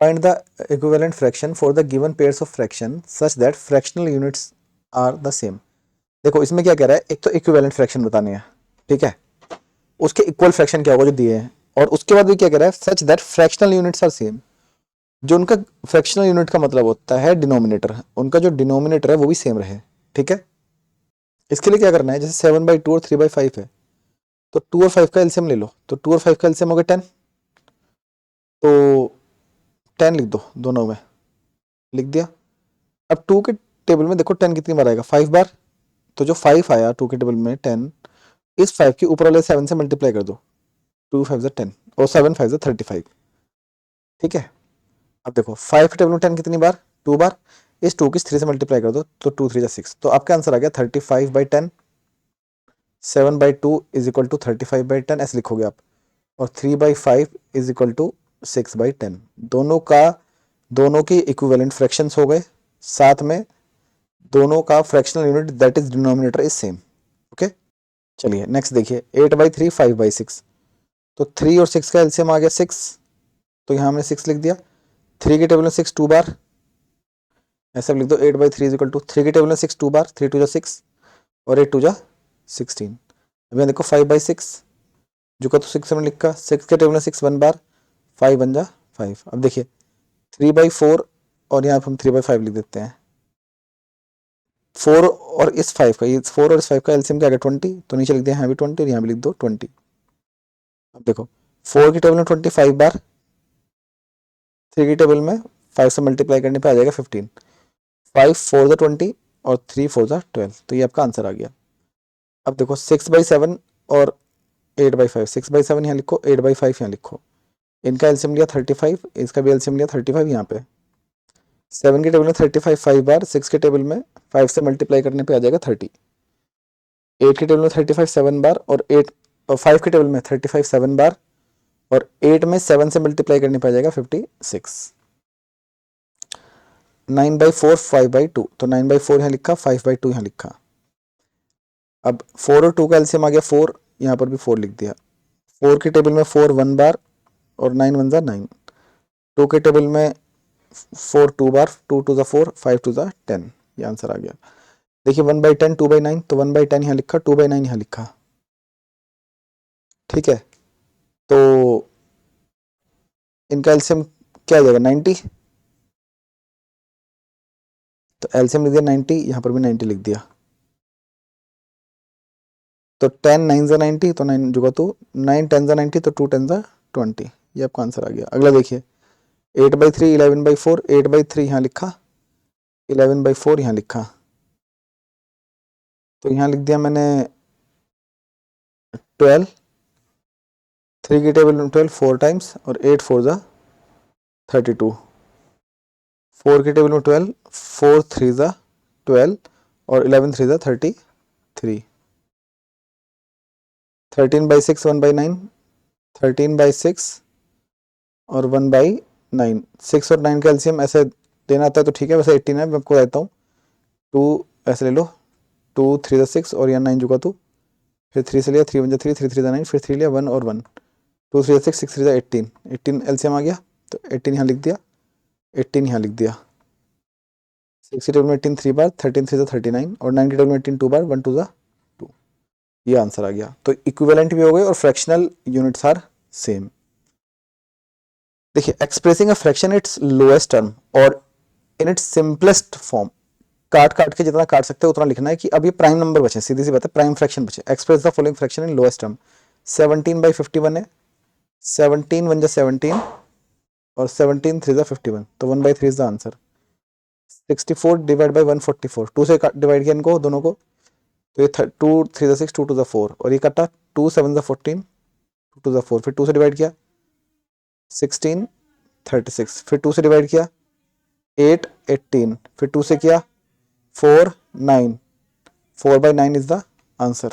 Find the equivalent fraction for the given pairs of fraction such that fractional units are the same. देखो इसमें क्या कह रहा है, एक तो इक्विवेलेंट फ्रैक्शन बताने हैं, ठीक है, उसके इक्वल फ्रैक्शन क्या होगा जो दिए हैं, और उसके बाद भी क्या कह रहा है, such that fractional units are same. जो उनका फ्रैक्शनल यूनिट का मतलब होता है डिनोमिनेटर, उनका जो डिनोमिनेटर है वो भी सेम रहे, ठीक है। इसके लिए क्या करना है, जैसे 7/2 और 3/5 है, तो 2 और 5 का एलसीएम ले लो, तो 2 और 5 का एलसीएम हो गया 10, तो 10 लिख दो, दोनों में लिख दिया। अब 2 के टेबल में देखो 10 कितनी बार आएगा, 5 बार, तो जो 5 आया 2 के टेबल में 10, इस 5 के ऊपर वाले 7 से मल्टीप्लाई कर दो, 2 5 10 और 7 5 35, ठीक है। अब देखो 5 के टेबल में 10 कितनी बार, 2 बार, इस 2 की 3 से मल्टीप्लाई कर दो, तो 2 3 6, तो आपका आंसर आ गया 35/10। 7/2 इज इक्वल टू 35/10 ऐसे लिखोगे आप, और 3/5 इज इक्वल टू 6/10। दोनों की इक्विवेलेंट फ्रैक्शंस हो गए, साथ में दोनों का fractional unit that is denominator is same, okay. चलिए नेक्स्ट देखिए, 8/3 5/6, तो 3 और 6 का एलसीएम आ गया 6, तो यहाँ हमने 6 लिख दिया। 3 के टेबल में 6 2 बार, ऐसा लिख दो 8/3 इज इक्वल टू 3 के टेबल में 6 2 बार, 3 2 6 और 8 2 16। अब यहाँ देखो 5/6, जो का तो 6 हमने लिखा, 6 के टेबल में 6 1 बार, 5 1 जा 5। अब देखिए 3/4 और यहाँ हम 3/5 लिख देते हैं। 4 और इस 5 का, ये 4 और इस 5 का एलसीएम क्या है 20, तो नीचे लिख दिया यहाँ भी 20 और यहाँ भी लिख दो 20। अब देखो 4 की टेबल में 25 बार, 3 की टेबल में 5 से मल्टीप्लाई करने पे आ जाएगा 15। 5 4 20 और 3 4 12, तो ये आपका आंसर आ गया। अब देखो 6/7 और 8/5, 6/7 यहाँ लिखो, 8/5 यहाँ लिखो, इनका एलसीएम लिया 35, इसका भी एलसीएम लिया 35 यहाँ पे। 7 के टेबल में 35 5 बार, 6 के टेबल में 5 से मल्टीप्लाई करने पे आ जाएगा 30। 8 के टेबल में 35 7 बार, और 5 के टेबल में 35 7 बार, और 8 में 7 से मल्टीप्लाई करने पे आ जाएगा 56। 9/4 5/2, तो 9/4 यहाँ लिखा, 5/2 यहाँ लिखा। अब 4 और 2 का एलसीएम आ गया 4, यहाँ पर भी 4 लिख दिया। 4 के टेबल में 4 1 बार, और 9 1 9। 2 के टेबल में 4 2 बार, 2 2 4, 5 2 10, ये आंसर आ गया। देखिए 1/10 2/9, तो 1/10 यहाँ लिखा, 2/9 यहाँ लिखा, ठीक है। तो इनका एलसीएम क्या आ जाएगा 90, तो एलसीएम लिख दिया 90, यहाँ पर भी 90 लिख दिया, तो 10 9 90, तो 9 जुगा तो 9 10 90, तो 2 10 20, ये आपका आंसर आ गया। अगला देखिए 8/3 11/4, 8/3 यहाँ लिखा, 11/4 यहाँ लिखा, तो यहाँ लिख दिया मैंने 12। 3 की टेबल में 12 4 टाइम्स, और 8 4 32। 4 की टेबल में 12, 4 3 12, और 11 3 33। 13/6 1/9, 13/6 और 1/9। 6 और 9 का एलसीएम ऐसे देना आता है तो ठीक है, वैसे 18 है, मैं आपको देता हूँ। 2 ऐसे ले लो, 2 3 6 और यहाँ 9 जुगा 2, फिर 3 से लिया, 3 1 3, 3 3 9, फिर 3 लिया 1 और 1, 2 3 6 6 3 18, 18 एलसीएम आ गया, तो 18 यहाँ लिख दिया, 18 यहाँ लिख दिया। 6 की टेबल में 18 3 बार, 13 3 39, और 9 की टेबल में 18 2 बार, 1 2 2, ये आंसर आ गया। तो इक्विवेलेंट भी हो गए और फ्रैक्शनल यूनिट्स आर सेम। देखिए expressing a fraction it's lowest term और इन इट्स सिंपलेस्ट फॉर्म, काट काट के जितना काट सकते हैं उतना लिखना है कि अब ये प्राइम नंबर बचे, सीधी सी बात है, प्राइम फ्रैक्शन बचे। Express the following fraction in lowest term, 17/51 है, 17 1 17, और 17 3 51, तो 1/3 is the answer. 64 divide by 144, 2 से डिवाइड किया इनको दोनों को, तो ये 2 3 6 2 2 4, और ये कटा 2 7 14, 2 2 4, फिर 2 से डिवाइड किया 16 36, फिर 2 से डिवाइड किया 8 18, फिर 2 से किया 4 9, 4/9 इज द आंसर,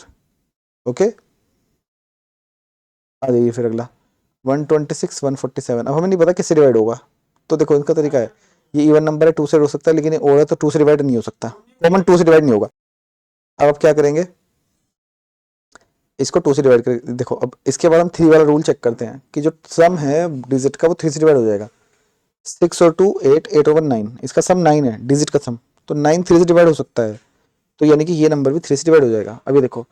ओके। आ जाइए फिर अगला 126 147। अब हमें नहीं पता किससे डिवाइड होगा, तो देखो इनका तरीका है, ये इवन नंबर है 2 से हो सकता है, लेकिन ये ओड है तो 2 से डिवाइड नहीं हो सकता, कॉमन 2 से डिवाइड नहीं होगा। अब आप क्या करेंगे, इसको 2 से डिवाइड कर देखो। अब इसके बाद हम 3 वाला रूल चेक करते हैं कि जो सम है डिजिट का वो 3 से डिवाइड हो जाएगा। 6 और 2 8, 8 और 1 9, इसका सम 9 है, डिजिट का सम, तो 9 3 से डिवाइड हो सकता है, तो यानी कि ये नंबर भी 3 से डिवाइड हो जाएगा। अभी देखो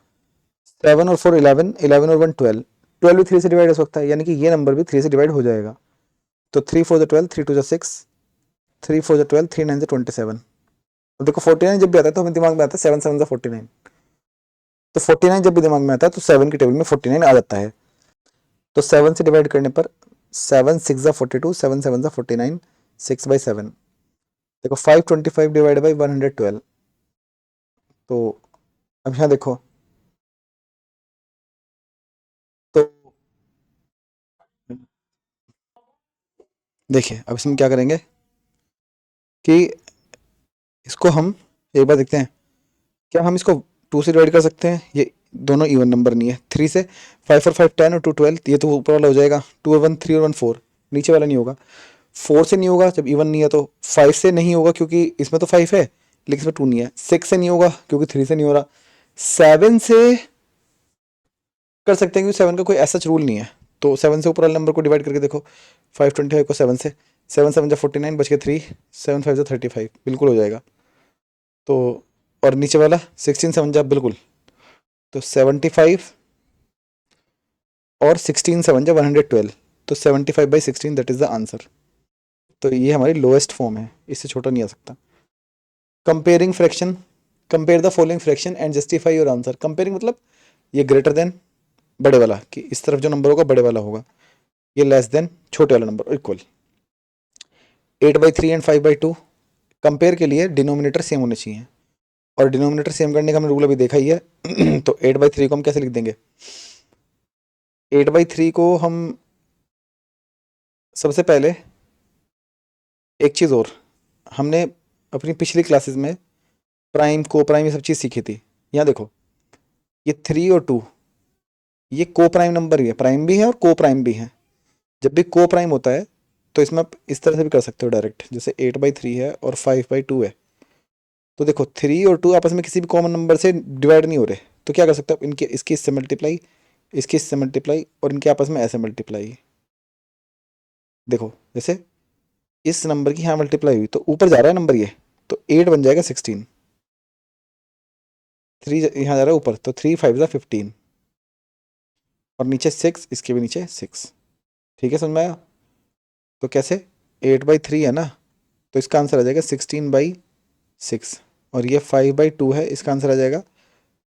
7 और 4 11, 11 और 1 12, 12 भी 3 से डिवाइड हो सकता है, यानी कि ये नंबर भी 3 से डिवाइड हो जाएगा। तो 3 4 जा 12, 3 2 जा 6, 3 4 जा 12, 3 9 जा 27। अब देखो 49 जब भी आता है तो हमें दिमाग में आता है 7 7 जा 49, तो 49 जब भी दिमाग में आता है तो 7 की टेबल में 49 आ जाता है। तो 7 से डिवाइड करने पर 7 6 जा 42, 7 7 जा 49, 6/7। देखो 525 डिवाइड बाई 112, तो अब यहाँ देखो, तो देखिए अब इसमें क्या करेंगे कि इसको हम एक बार देखते हैं, क्या हम इसको 2 से डिवाइड कर सकते हैं? ये दोनों इवन नंबर नहीं है। 3 से 5 और 5 10 और 2 12, ये तो ऊपर वाला हो जाएगा। 2 और 1 3 और 1 4, नीचे वाला नहीं होगा। 4 से नहीं होगा जब इवन नहीं है, तो 5 से नहीं होगा क्योंकि इसमें तो 5 है लेकिन इसमें 2 नहीं है। 6 से नहीं होगा क्योंकि 3 से नहीं हो रहा। 7 से कर सकते हैं क्योंकि 7 का कोई ऐसा रूल नहीं है। तो 7 से ऊपर वाले नंबर को डिवाइड करके देखो, 525 को 7 से, 7 7 जा 49, बच के 3, 7 5 जा 35, बिल्कुल हो जाएगा। तो और नीचे वाला 16 7 जा बिल्कुल, तो 75 और 16 7 जा 112, तो 75/16 दैट इज द आंसर। तो ये हमारी लोएस्ट फॉर्म है, इससे छोटा नहीं आ सकता। Comparing fraction, compare the following fraction and justify your answer. Comparing मतलब ये ग्रेटर देन बड़े वाला, कि इस तरफ जो नंबर होगा बड़े वाला होगा, ये लेस देन छोटे वाला नंबर, इक्वल। 8/3 एंड 5/2, कंपेयर के लिए डिनोमिनेटर सेम होने चाहिए, और डिनोमिनेटर सेम करने का हमने रूल अभी देखा ही है। तो 8/3 को हम कैसे लिख देंगे? 8/3 को हम सबसे पहले, एक चीज़ और, हमने अपनी पिछली क्लासेस में प्राइम को प्राइम ये सब चीज़ सीखी थी। यहाँ देखो ये 3 और 2, ये को प्राइम नंबर ही है, प्राइम भी है और को प्राइम भी है। जब भी को प्राइम होता है तो इसमें आप इस तरह से भी कर सकते हो डायरेक्ट, जैसे 8/3 है और 5/2 है, तो देखो 3 और 2 आपस में किसी भी कॉमन नंबर से डिवाइड नहीं हो रहे, तो क्या कर सकते हो इनके, इसकी इससे मल्टीप्लाई, इसकी इससे मल्टीप्लाई, और इनके आपस में ऐसे मल्टीप्लाई। देखो जैसे इस नंबर की यहाँ मल्टीप्लाई हुई तो ऊपर जा रहा है नंबर ये, तो 8 बन जाएगा 16, 3 यहाँ जा रहा है ऊपर, तो 3 5 जा 15, और नीचे 6, इसके भी नीचे 6। ठीक है, समझ में आया? तो कैसे, 8/3 है ना, तो इसका आंसर आ जाएगा 16/6, और ये 5/2 है, इसका आंसर आ जाएगा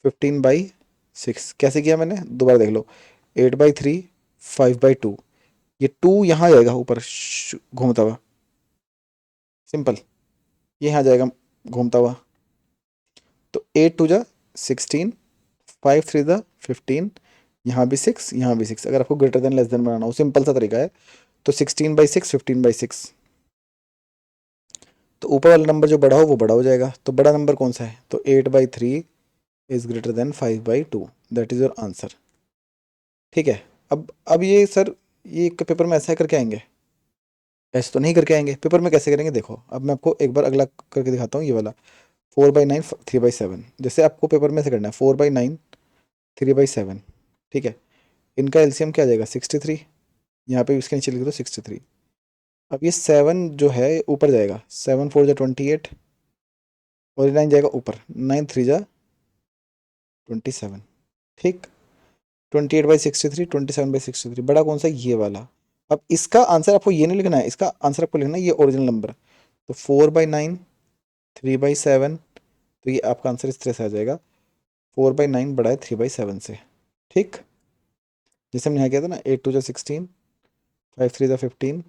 15/6। कैसे किया मैंने, दोबारा देख लो। 8/3, 5/2, ये 2 यहाँ जाएगा ऊपर घूमता हुआ, सिंपल, ये यहाँ जाएगा घूमता हुआ, तो 8 2 जा 16, 5 3 जा 15, यहाँ भी 6, यहाँ भी 6। अगर आपको ग्रेटर देन लेस देन बनाना हो, सिंपल सा तरीका है, तो 16/6, 15/6, तो ऊपर वाला नंबर जो बड़ा हो वो बड़ा हो जाएगा। तो बड़ा नंबर कौन सा है, तो 8/3 is greater than 5/2, that is your answer. ठीक है, अब ये सर, ये पेपर में ऐसा करके आएंगे? ऐसे तो नहीं करके आएंगे, पेपर में कैसे करेंगे? देखो अब मैं आपको एक बार अगला करके दिखाता हूँ, ये वाला 4/9 3/7। जैसे आपको पेपर में से करना है 4/9 3/7, ठीक है, इनका एलसीएम क्या आ जाएगा 63, यहाँ पे इसके नीचे लिख दो 63। अब ये 7 जो है ऊपर जाएगा, 7 4 जा 28, और 9 जाएगा ऊपर, 9 3 जा 27। ठीक, 28/63, 27/63, बड़ा कौन सा, ये वाला। अब इसका आंसर आपको ये नहीं लिखना है, इसका आंसर आपको लिखना है ये ओरिजिनल नंबर। तो 4/9 3/7, तो ये आपका आंसर इस तरह से आ जाएगा, 4/9 बड़ा है 3/7 से। ठीक, जैसे हमने यहाँ किया था ना, 8 2 जा 16, 5 3 जा 15,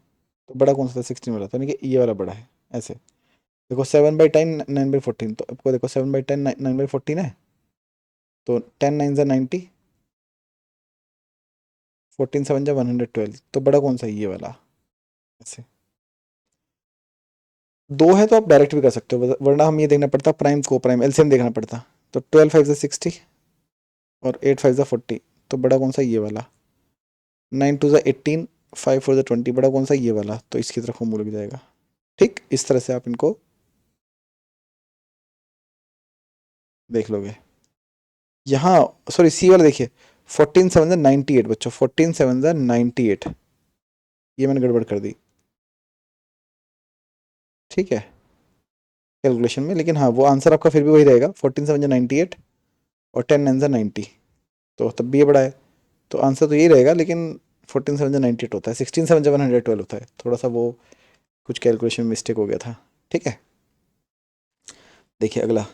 तो बड़ा कौन सा था, 16 वाला, तो यानी कि ये वाला बड़ा है। ऐसे देखो 7/10 9/14, तो आपको देखो 7/10 9/14 है, तो 10 9 जा 90, 14 7 जा 112, तो बड़ा कौन सा है, ये वाला। ऐसे दो है तो आप डायरेक्ट भी कर सकते हो, वरना हम ये देखना पड़ता प्राइम को प्राइम एलसीएम देखना पड़ता। तो 12 5 जा 60 और 8 5 जा 40, तो बड़ा कौन सा, ये वाला। 9 2 जा 18, 5 4 जा 20, बड़ा कौन सा, ये वाला। तो इसकी तरफ हम लग जाएगा। ठीक, इस तरह से आप इनको देख लोगे। यहाँ सॉरी सी वाला देखिए, 14 7 जा 98 बच्चों, 14 7 जा 98, ये मैंने गड़बड़ कर दी। ठीक है, कैलकुलेशन में। लेकिन हाँ, वो आंसर आपका फिर भी वही रहेगा, 14 7 98 और 10 9 90, तो तब भी ये बड़ा है, तो आंसर तो यही रहेगा। लेकिन 14 7 98 होता है, 16 7 112 होता है, थोड़ा सा वो कुछ कैलकुलेशन मिस्टेक हो गया था। ठीक है, देखिए अगला,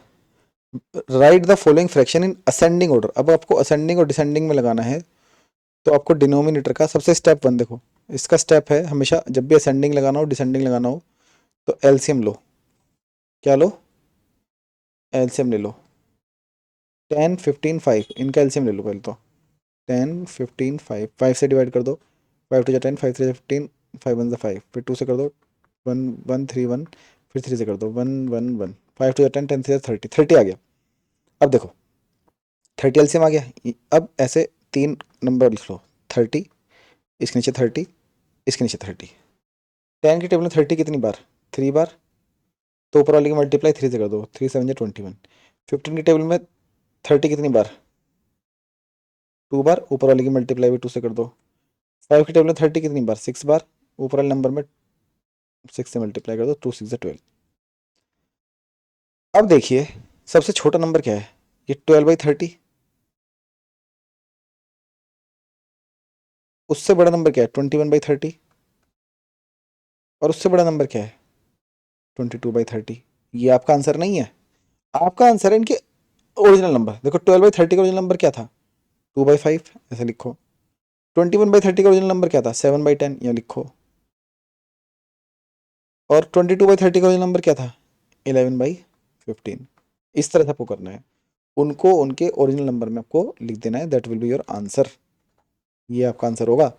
right the following fraction in ascending order. अब आपको असेंडिंग और डिसेंडिंग में लगाना है, तो आपको डिनोमिनेटर का सबसे स्टेप वन देखो, इसका स्टेप है हमेशा जब भी असेंडिंग लगाना हो डिसेंडिंग लगाना हो तो एलसीएम लो। क्या लो? एलसीएम ले लो। 10 15 5, इनका एलसीएम ले लो पहले तो। 10 15 5, 5 से डिवाइड कर दो, 5 टू 10, 5 3 15, 5 1 5, फिर 2 से कर दो 1 1 3 1, फिर 3 से कर दो 1 1 1, 5 टू 10, 10 से 30, 30 आ गया। अब देखो 30 एलसीएम आ गया। अब ऐसे तीन नंबर लिख लो, 30, इसके नीचे 30, इसके नीचे 30। 10 की टेबल में 30 कितनी बार? 3 बार, तो ऊपर वाले की मल्टीप्लाई 3 से कर दो, 3 7 21। 15 की टेबल में 30 कितनी बार? 2 बार, ऊपर वाले की मल्टीप्लाई भी 2 से कर दो। 5 की टेबल में 30 कितनी बार? 6 बार, ऊपर वाले नंबर में 6 से मल्टीप्लाई कर दो, 2 6 12। अब देखिए सबसे छोटा नंबर क्या है? ये 12/30। उससे बड़ा नंबर क्या है? 21/30। और उससे बड़ा नंबर क्या है? 22/30। ये आपका आंसर नहीं है, आपका आंसर है इनके ओरिजिनल नंबर। देखो 12/30 का ओरिजिनल नंबर क्या था? 2/5, ऐसे लिखो। 21/30 का ओरिजिनल नंबर क्या था? 7/10, यहाँ लिखो। और 22/30 का ओरिजिनल नंबर क्या था? 11/15। इस तरह से आपको करना है, उनको उनके ओरिजिनल नंबर में आपको लिख देना है, that will be your answer. ये आपका आंसर होगा।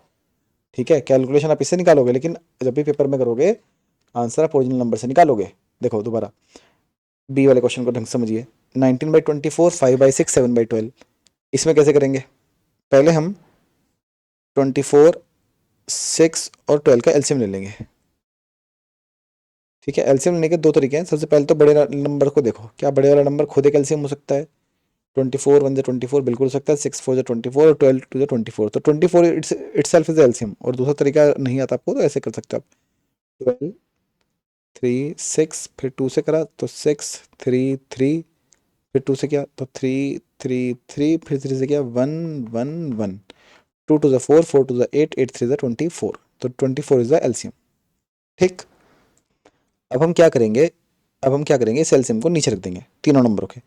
ठीक है, कैलकुलेशन आप इससे निकालोगे, लेकिन जब भी पेपर में करोगे आंसर आप ओरिजिनल नंबर से निकालोगे। देखो दोबारा बी वाले क्वेश्चन को ढंग से समझिए। 19/24, 5/6, 7/12। इसमें कैसे करेंगे? पहले हम 24, 6 और 12 का एलसीएम ले लेंगे। ठीक है, एलसीएम लेने के दो तरीके हैं। सबसे पहले तो बड़े नंबर को देखो, क्या बड़े वाला नंबर खुद एक एलसीएम हो सकता है? 24 1 24 बिल्कुल हो सकता है, 6 4 24 और 12 2 24, तो 24 इटसेल्फ इज एलसीएम। और दूसरा तरीका नहीं आता आपको तो ऐसे कर सकते हो आप, 12 3 6, फिर 2 से करा तो 6 3 3, फिर 2 से किया तो 3 3 3, फिर 3 से किया 1 1 1, 2 2 4, 4 2 8, 8 3 24, तो 24 इज द एलसीएम। ठीक, अब हम क्या करेंगे? अब हम क्या करेंगे, इस एलसीएम को नीचे रख देंगे तीनों नंबरों के।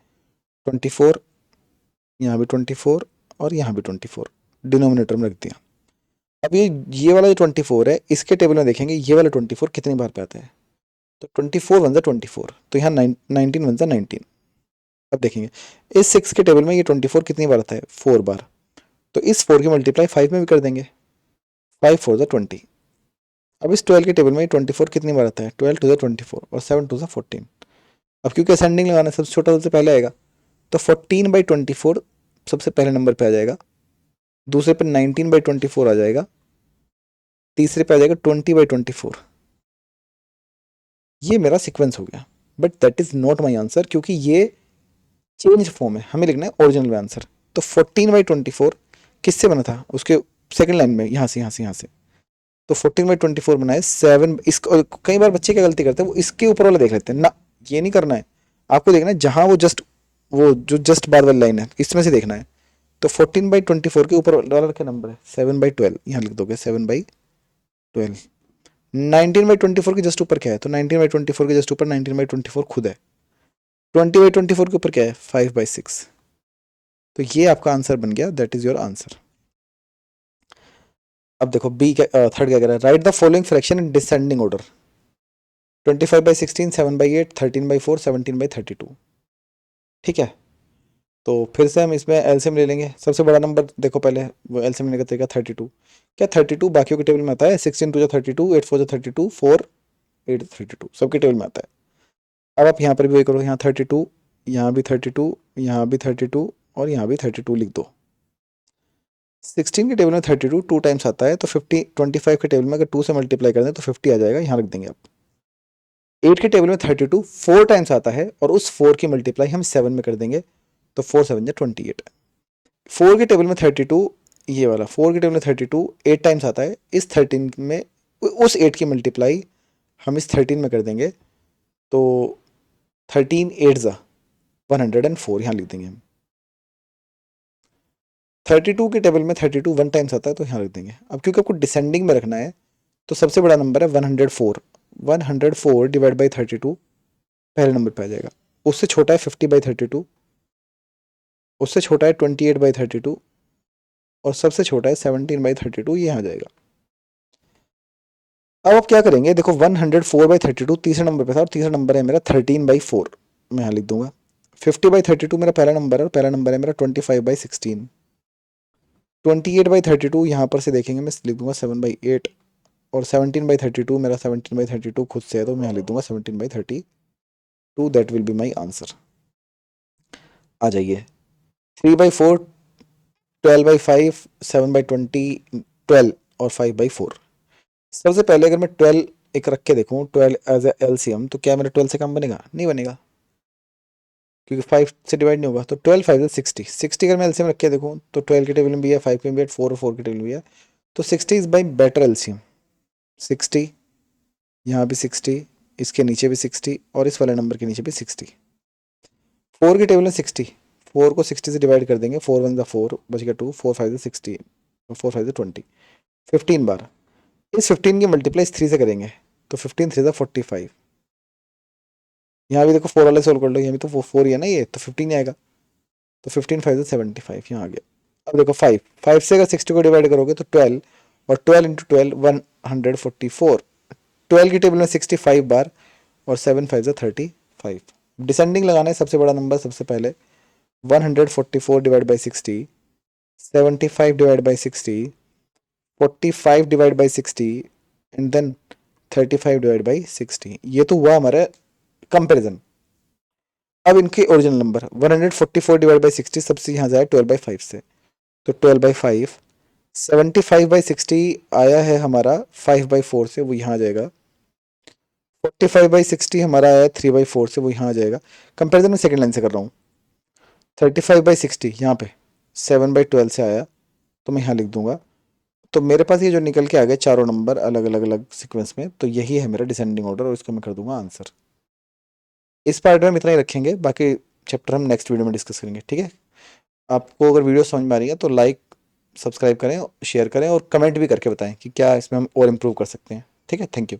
24, यहाँ भी 24 और यहाँ भी 24, डिनोमिनेटर में रख दिया। अब ये वाला जो 24 है, इसके टेबल में देखेंगे ये वाला 24 कितनी बार पे आता है। तो 24 वन 24, तो यहाँ 19 वन 19। अब देखेंगे इस 6 के टेबल में ये 24 कितनी बार आता है? 4 बार, तो इस 4 की मल्टीप्लाई 5 में भी कर देंगे, 5 4 20। अब इस 12 के टेबल में 24 कितनी बार आता है? 12 2 24 और 7 2 14। अब क्योंकि असेंडिंग लगाना है, सबसे छोटा सबसे पहले आएगा, तो 14/24 सबसे पहले नंबर पे आ जाएगा, दूसरे पे 19/24 आ जाएगा, तीसरे पे आ जाएगा 20/24। ये मेरा सीक्वेंस हो गया, but that is not my answer, क्योंकि ये चेंज फॉर्म है, हमें लिखना है ओरिजिनल में आंसर। तो 14/24 किससे बना था? उसके सेकंड लाइन में, यहाँ से यहाँ से यहाँ से, तो 14/24 बना है 7। इसको कई बार बच्चे क्या गलती करते हैं, वो इसके ऊपर वाला देख लेते हैं ना, ये नहीं करना है। आपको देखना है जहां वो जो जस्ट बाद वाली लाइन है इसमें से देखना है। तो 14/24 के ऊपर वाला क्या नंबर है? 7/12, यहाँ लिख दोगे 7/12। 19/24 के जस्ट ऊपर क्या है? तो 19/24 के जस्ट ऊपर 19/24 खुद है। 20/24 के ऊपर क्या है? 5/6। तो ये आपका आंसर बन गया, दैट इज योर आंसर। अब देखो बी थर्ड क्या कह रहा है? Right the following fraction in descending order. 25/16, 7/8, 13/4, 17/32। ठीक है, तो फिर से हम इसमें एलसीएम ले लेंगे। सबसे बड़ा नंबर देखो पहले, वो एलसीएम लेने का तरीका 32। क्या 32 बाकियों के टेबल में आता है? 16 2 32, 8 4 32, 4 8 32, सबके टेबल में आता है। अब आप यहाँ पर भी वही करो, यहाँ 32, यहाँ भी 32, यहाँ भी 32 और यहाँ भी 32 लिख दो। 16 के टेबल में 32 टू टाइम्स आता है, तो 50 25 के टेबल में अगर 2 से मल्टीप्लाई कर दें तो 50 आ जाएगा, यहाँ रख देंगे आप। 8 के टेबल में 32 4 टाइम्स आता है, और उस 4 की मल्टीप्लाई हम 7 में कर देंगे, तो 4 7 28। 4 के टेबल में 32, ये वाला 4 के टेबल में 32 8 टाइम्स आता है, इस 13 में उस 8 की मल्टीप्लाई हम इस 13 में कर देंगे, तो 13 8 ज़ा 104 यहाँ लिख देंगे हम। 32 के टेबल में 32 वन टाइम्स आता है तो यहाँ लिख देंगे। अब क्योंकि आपको डिसेंडिंग में रखना है तो सबसे बड़ा नंबर है 104। 104 डिवाइड बाई 32 पहले नंबर पे आ जाएगा। उससे छोटा है 50/32, उससे छोटा है 28/32 और सबसे छोटा है 17/32, ये यहाँ आ जाएगा। अब आप क्या करेंगे, देखो 104/32 तीसरे नंबर पे था और तीसरा नंबर है मेरा 13/4, मैं यहाँ लिख दूंगा। 50/32 मेरा पहला नंबर है और पहला नंबर है मेरा 25/16। 28/32 यहाँ पर से देखेंगे मैं लिख दूंगा 7/8 और 17/32 मेरा 17/32 खुद से है तो मैं यहाँ लिख दूंगा 17/32। That will be my answer. आ जाइए 3/4, 12/5, 7/20, 12 और 5/4। सबसे पहले अगर मैं 12 एक रख के देखूँ 12 एज ए एलसीएम तो क्या मेरा 12 से कम बनेगा? नहीं बनेगा, क्योंकि 5 से डिवाइड नहीं होगा। तो 12 5 60, 60 अगर मैं एलसीएम रख के देखूँ तो 12 के टेबल में भी है, 5 के भी है, 4 और 4 के टेबल में भी है। तो 60 इज बाई बेटर एलसीएम। 60, यहाँ भी 60, इसके नीचे भी 60 और इस वाले नंबर के नीचे भी 60। 4 के टेबल में 60, 4 को 60 से डिवाइड कर देंगे, 4 1 4 बच गया 2, 4 5 16, 4 5 20, 15 बार। इस 15 की मल्टीप्लाई इस 3 से करेंगे तो 15 3 45। यहाँ भी देखो 4 वाले सोल्व कर लो, यहाँ भी तो 4 ही है ना, ये तो 15 ही आएगा। तो 15 5 75, यहाँ आ गया। अब देखो 5 5 से अगर 60 को डिवाइड करोगे तो 12 और 12 इंटू 12 144। 12 की टेबल में 65 बार और 7 5 35। डिसेंडिंग लगाना है, सबसे बड़ा नंबर सबसे पहले 144 divide by 60, 75 divide by 60, 45 divide by 60 and then 35 divide by 60। ये तो हुआ हमारा कंपेरिजन। अब इनके ओरिजिनल नंबर 144 डिवाइड बाई 60 सबसे यहाँ जाए 12/5 से, तो 12/5। 75/60 आया है हमारा 5/4 से, वो यहाँ आ जाएगा। 45/60 हमारा आया 3/4 से, वो यहाँ आ जाएगा। कंपेरिजन में सेकंड लाइन से कर रहा हूँ। 35/60 यहाँ पे 7/12 से आया तो मैं यहाँ लिख दूंगा। तो मेरे पास ये जो निकल के आ गए चारों नंबर अलग अलग अलग सीक्वेंस में, तो यही है मेरा डिसेंडिंग ऑर्डर और इसको मैं कर दूंगा आंसर। इस पार्ट में हम इतना ही रखेंगे, बाकी चैप्टर हम नेक्स्ट वीडियो में डिस्कस करेंगे, ठीक है। आपको अगर वीडियो समझ में आ रही है तो लाइक सब्सक्राइब करें, शेयर करें और कमेंट भी करके बताएं कि क्या इसमें हम और इम्प्रूव कर सकते हैं, ठीक है। Thank you.